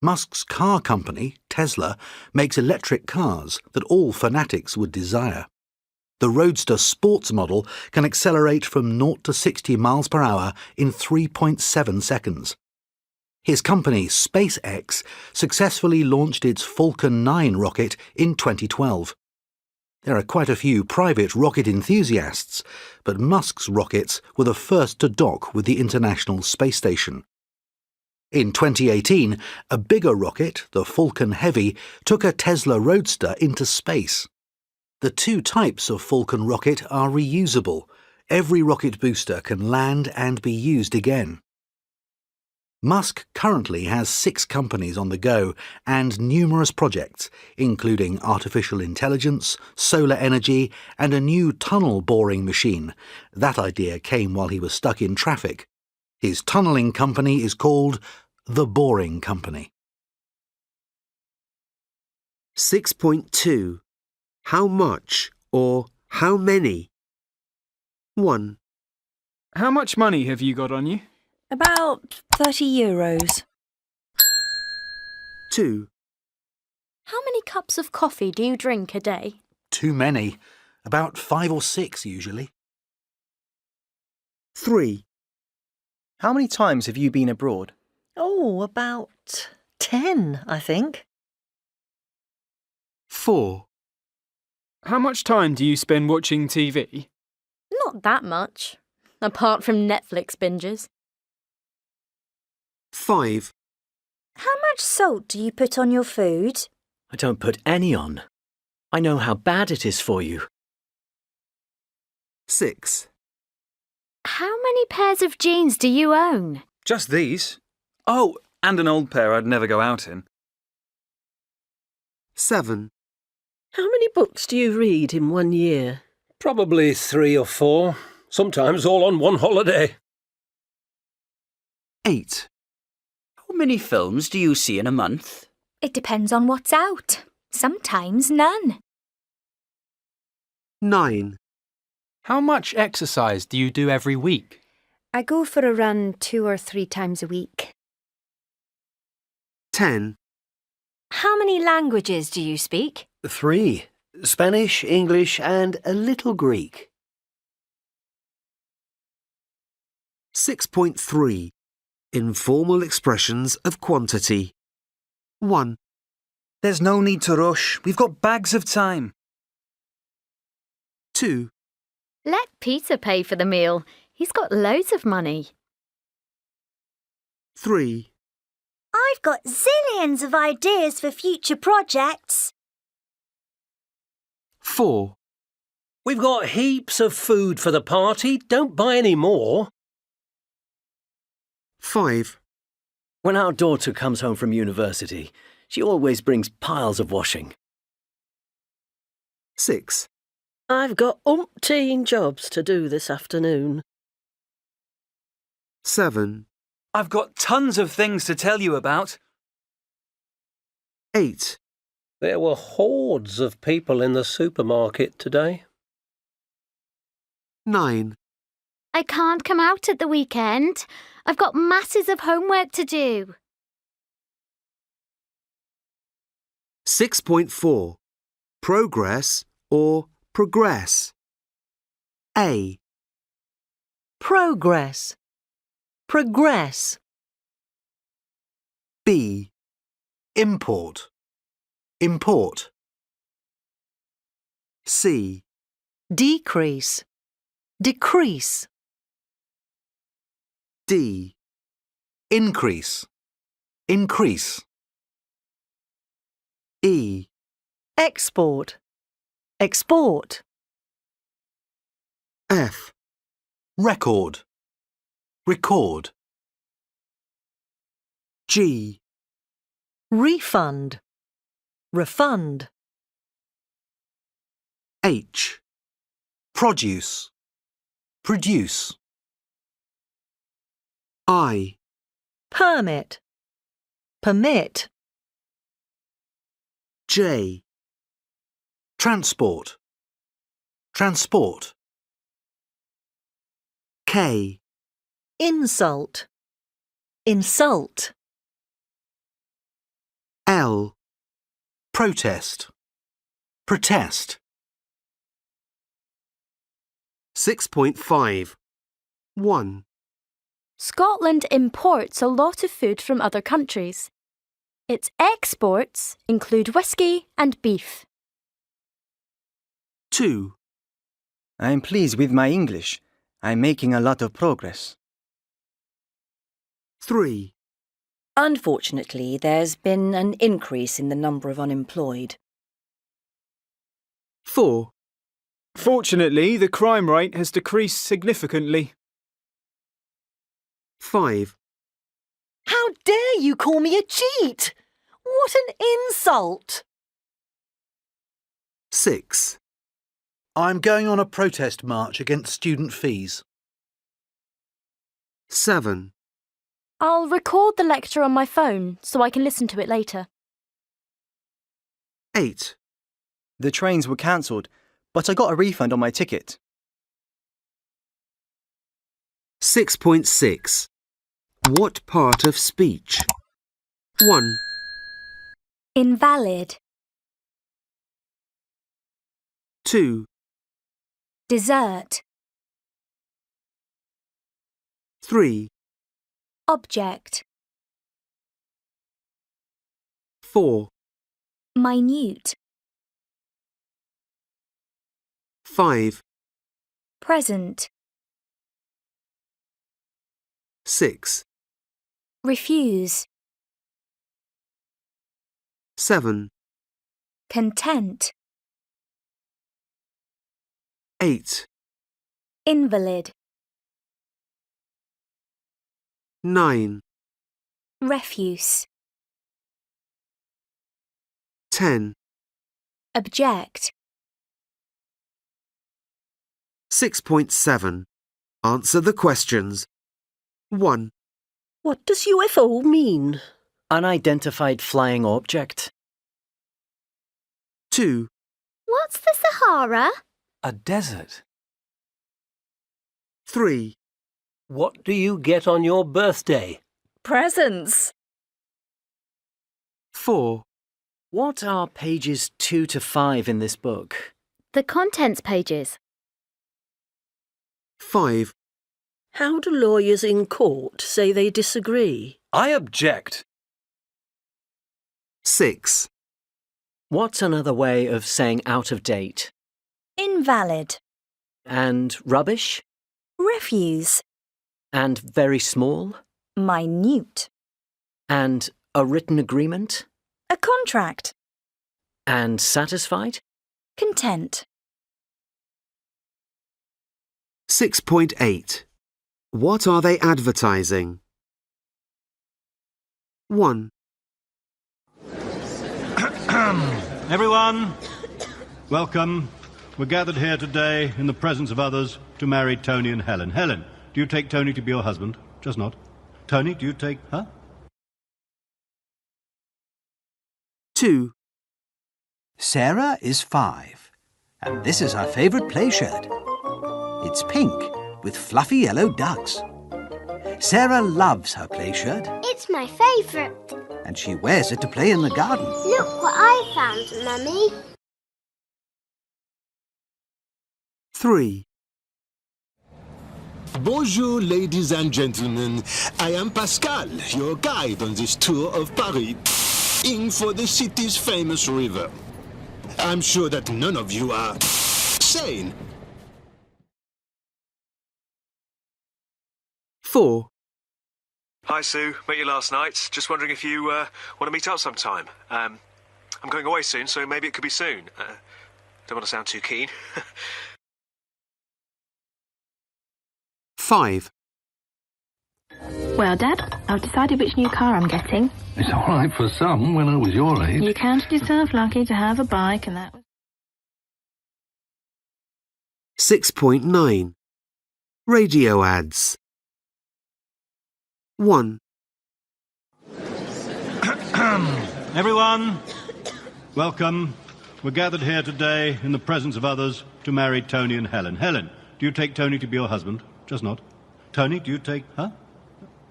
Musk's car company, Tesla, makes electric cars that all fanatics would desire. The Roadster sports model can accelerate from 0 to 60 miles per hour in 3.7 seconds. His company, SpaceX, successfully launched its Falcon 9 rocket in 2012. There are quite a few private rocket enthusiasts, but Musk's rockets were the first to dock with the International Space Station. In 2018, a bigger rocket, the Falcon Heavy, took a Tesla Roadster into space. The two types of Falcon rocket are reusable. Every rocket booster can land and be used again. Musk currently has 6 companies on the go and numerous projects, including artificial intelligence, solar energy, and a new tunnel boring machine. That idea came while he was stuck in traffic. His tunnelling company is called The Boring Company. 6.2. How much or how many? 1. How much money have you got on you? About €30. 2, How many cups of coffee do you drink a day? Too many. About 5 or 6 usually. 3, How many times have you been abroad? Oh, about 10, I think. 4, How much time do you spend watching TV? Not that much, apart from Netflix binges. 5, How much salt do you put on your food? I don't put any on. I know how bad it is for you. 6, How many pairs of jeans do you own? Just these. Oh, and an old pair I'd never go out in. 7, How many books do you read in 1 year? Probably 3 or 4, sometimes all on one holiday. 8, How many films do you see in a month? It depends on what's out. Sometimes none. 9, How much exercise do you do every week? I go for a run 2 or 3 times a week. 10, How many languages do you speak? 3. Spanish, English, and a little Greek. 6.3 Informal expressions of quantity. 1, There's no need to rush. We've got bags of time. 2, Let Peter pay for the meal. He's got loads of money. 3, I've got zillions of ideas for future projects. 4, We've got heaps of food for the party. Don't buy any more. 5, When our daughter comes home from university, she always brings piles of washing. 6, I've got umpteen jobs to do this afternoon. 7, I've got tons of things to tell you about. 8, There were hordes of people in the supermarket today. 9, I can't come out at the weekend. I've got masses of homework to do. 6.4 Progress or progress. A, Progress. Progress. B, Import. Import. C, Decrease. Decrease. D, Increase. Increase. E, Export. Export. F, Record. Record. G, Refund. Refund. H, Produce. Produce. I, Permit. Permit. J, Transport. Transport. K, Insult. Insult. L, Protest. Protest. 6.5 1, Scotland imports a lot of food from other countries. Its exports include whisky and beef. 2, I'm pleased with my English. I'm making a lot of progress. 3, Unfortunately, there's been an increase in the number of unemployed. 4, Fortunately, the crime rate has decreased significantly. 5, How dare you call me a cheat? What an insult! 6, I'm going on a protest march against student fees. 7, I'll record the lecture on my phone so I can listen to it later. 8, The trains were cancelled, but I got a refund on my ticket. 6.6. What part of speech? 1, Invalid. 2, Dessert. 3, Object. 4, Minute. 5, Present. 6, Refuse. 7, Content. 8, Invalid. 9, Refuse. 10. Object. 6.7. Answer the questions. 1, What does UFO mean? Unidentified flying object. 2, What's the Sahara? A desert. 3, What do you get on your birthday? Presents. 4, What are pages 2 to 5 in this book? The contents pages. 5, How do lawyers in court say they disagree? I object. 6, What's another way of saying out of date? Invalid. And rubbish? Refuse. And very small? Minute. And a written agreement? A contract. And satisfied? Content. 6.8. What are they advertising? 1, Everyone, welcome. We're gathered here today in the presence of others to marry Tony and Helen. Helen, do you take Tony to be your husband? Just not. Tony, do you take her? 2, Sarah is 5, and this is her favourite play shirt. It's pink with fluffy yellow ducks. Sarah loves her play shirt, It's my favourite. and she wears it to play in the garden. Look what I found, Mummy. 3, Bonjour, ladies and gentlemen. I am Pascal, your guide on this tour of Paris, in for the city's famous river. I'm sure that none of you are sane. 4, Hi, Sue. Met you last night. Just wondering if you want to meet up sometime. I'm going away soon, so maybe it could be soon. Don't want to sound too keen. 5, Well, Dad, I've decided which new car I'm getting. It's all right for some when I was your age. You counted yourself lucky to have a bike, and that was... 6.9. Radio ads. 1, Everyone, welcome. We're gathered here today in the presence of others to marry Tony and Helen. Helen, do you take Tony to be your husband? Just not. Tony, do you take her?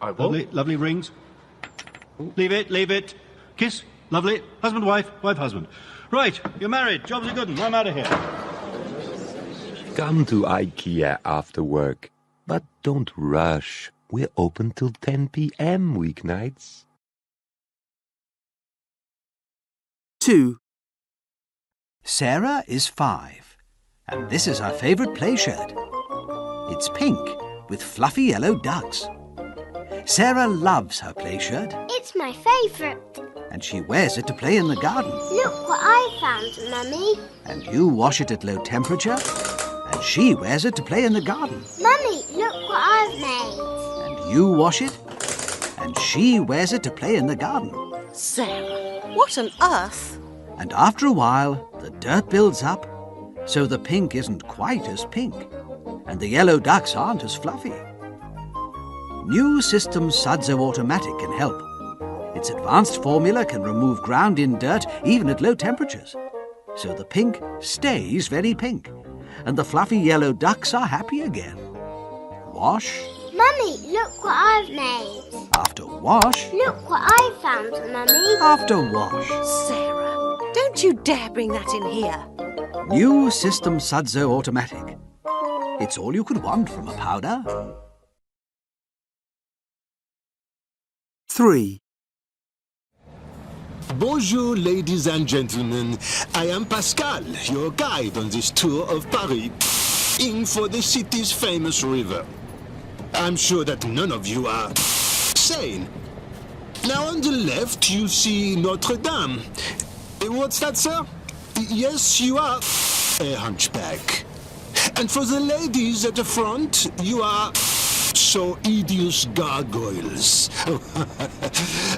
I will. Lovely rings. Leave it. Kiss. Lovely. Husband, wife, husband. Right, you're married. Job's a good one. I'm out of here. Come to IKEA after work, but don't rush. We're open till 10 p.m. weeknights. 2, Sarah is 5, and this is her favourite play shirt. It's pink with fluffy yellow ducks. Sarah loves her play shirt, It's my favourite. and she wears it to play in the garden. Look what I found, Mummy. And you wash it at low temperature, and she wears it to play in the garden. Mummy, look what I've made. And you wash it, and she wears it to play in the garden. Sarah, what on earth? And after a while, the dirt builds up, so the pink isn't quite as pink, and the yellow ducks aren't as fluffy. New System Sudzo Automatic can help. Its advanced formula can remove ground-in dirt even at low temperatures, so the pink stays very pink, and the fluffy yellow ducks are happy again. Wash, Mummy, look what I've made. After wash. Look what I found, Mummy. After wash. Sarah, don't you dare bring that in here. New System Sudzo Automatic. It's all you could want from a powder. 3. Bonjour, ladies and gentlemen. I am Pascal, your guide on this tour of Paris, in for the city's famous river. I'm sure that none of you are sane. Now on the left, you see Notre Dame. What's that, sir? Yes, you are a hunchback. And for the ladies at the front, you are so hideous gargoyles.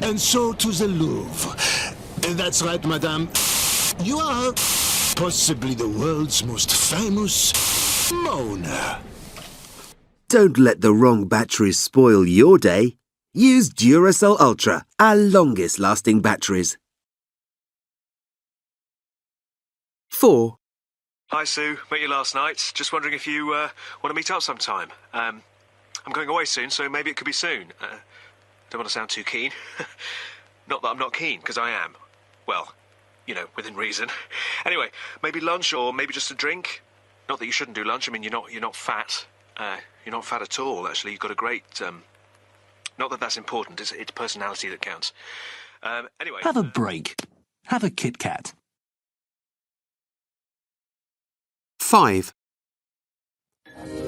And so to the Louvre. That's right, madame. You are possibly the world's most famous moaner. Don't let the wrong batteries spoil your day. Use Duracell Ultra, our longest-lasting batteries. 4. Hi, Sue. Met you last night. Just wondering if you want to meet up sometime. I'm going away soon, so maybe it could be soon. Don't want to sound too keen. Not that I'm not keen, because I am. Well, you know, within reason. Anyway, maybe lunch or maybe just a drink. Not that you shouldn't do lunch. I mean, you're not fat. You're not fat at all, actually. You've got a great... Not that that's important. It's personality that counts. Anyway... Have a break. Have a Kit Kat. 5.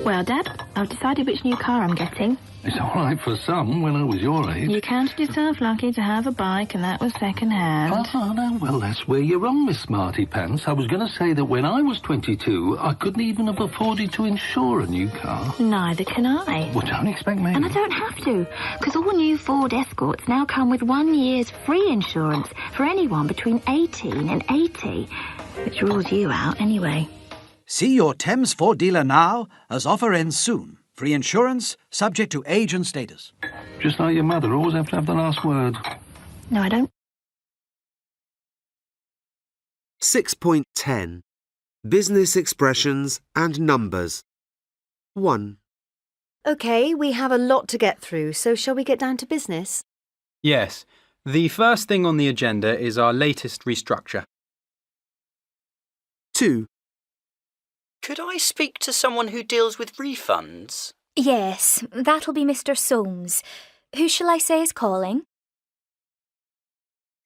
Well, Dad, I've decided which new car I'm getting. It's all right for some when I was your age. You counted yourself lucky to have a bike, and that was second-hand. Oh, no, well, that's where you're wrong, Miss Smarty Pants. I was going to say that when I was 22, I couldn't even have afforded to insure a new car. Neither can I. Well, don't expect me. And I don't have to, because all new Ford Escorts now come with 1 year's free insurance for anyone between 18 and 80, which rules you out anyway. See your Thames Ford dealer now, as offer ends soon. Free insurance, subject to age and status. Just like your mother, always have to have the last word. No, I don't. 6.10. Business expressions and numbers. 1. OK, we have a lot to get through, so shall we get down to business? Yes. The first thing on the agenda is our latest restructure. 2. Could I speak to someone who deals with refunds? Yes, that'll be Mr. Soames. Who shall I say is calling?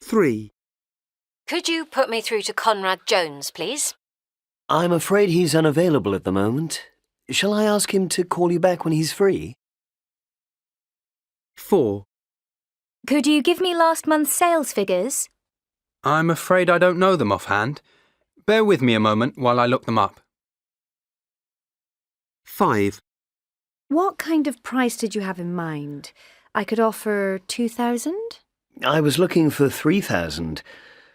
3. Could you put me through to Conrad Jones, please? I'm afraid he's unavailable at the moment. Shall I ask him to call you back when he's free? 4. Could you give me last month's sales figures? I'm afraid I don't know them offhand. Bear with me a moment while I look them up. 5. What kind of price did you have in mind? I could offer 2,000? I was looking for 3,000,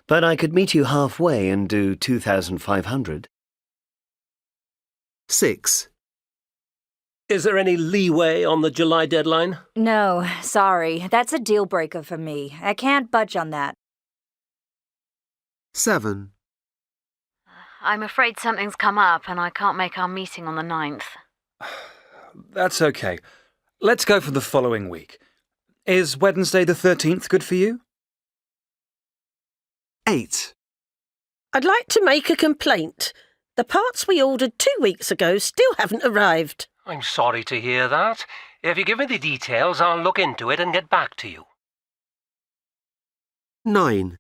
but I could meet you halfway and do 2,500. 6. Is there any leeway on the July deadline? No, sorry. That's a deal breaker for me. I can't budge on that. 7. I'm afraid something's come up and I can't make our meeting on the 9th. That's OK. Let's go for the following week. Is Wednesday the 13th good for you? 8. I'd like to make a complaint. The parts we ordered 2 weeks ago still haven't arrived. I'm sorry to hear that. If you give me the details, I'll look into it and get back to you. 9.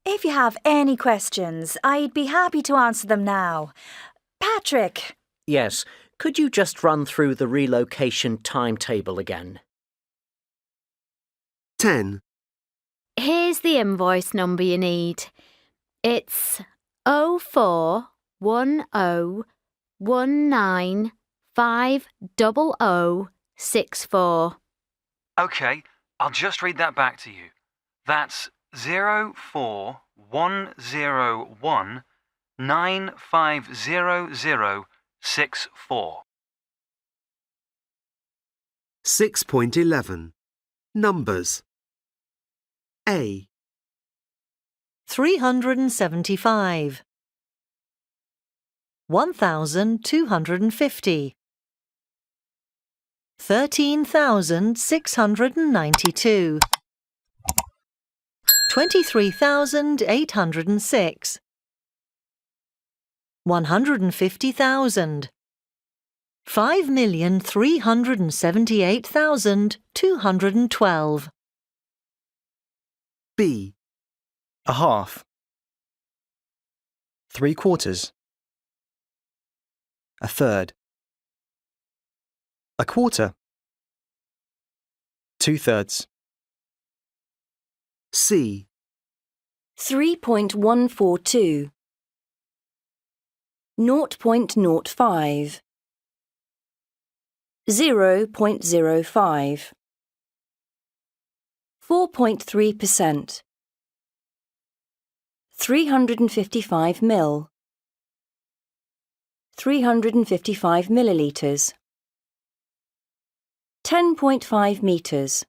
If you have any questions, I'd be happy to answer them now. Patrick! Yes, could you just run through the relocation timetable again? 10. Here's the invoice number you need. It's 041019500064. OK, I'll just read that back to you. That's 041019500064. 6.11. Numbers. A. 375. 1,250. 13,692. 23,806. 150,000. 5,378,212. B. A half. 3/4. A third. A quarter. 2/3. C. 3.142. 0.05. 0.05. 4.3%. 355 ml. 355 millilitres. 10.5 metres.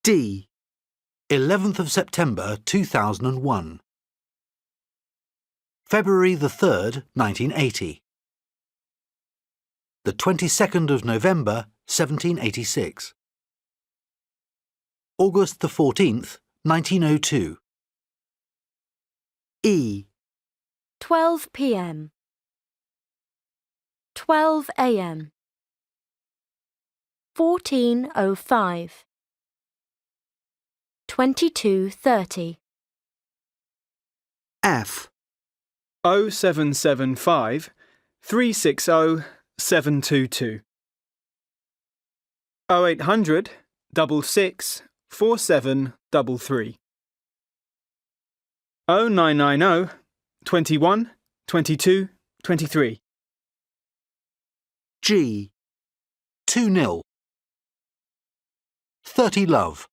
D. 11th of September 2001. February the 3rd, 1980. The 22nd of November, 1786. August the 14th, 1902. E. 12 p.m. 12 a.m. 14:05. 22:30. F. 0775 360 722. 0800 66 4733. 0990 21 22 23. G. 2-0. 30 love.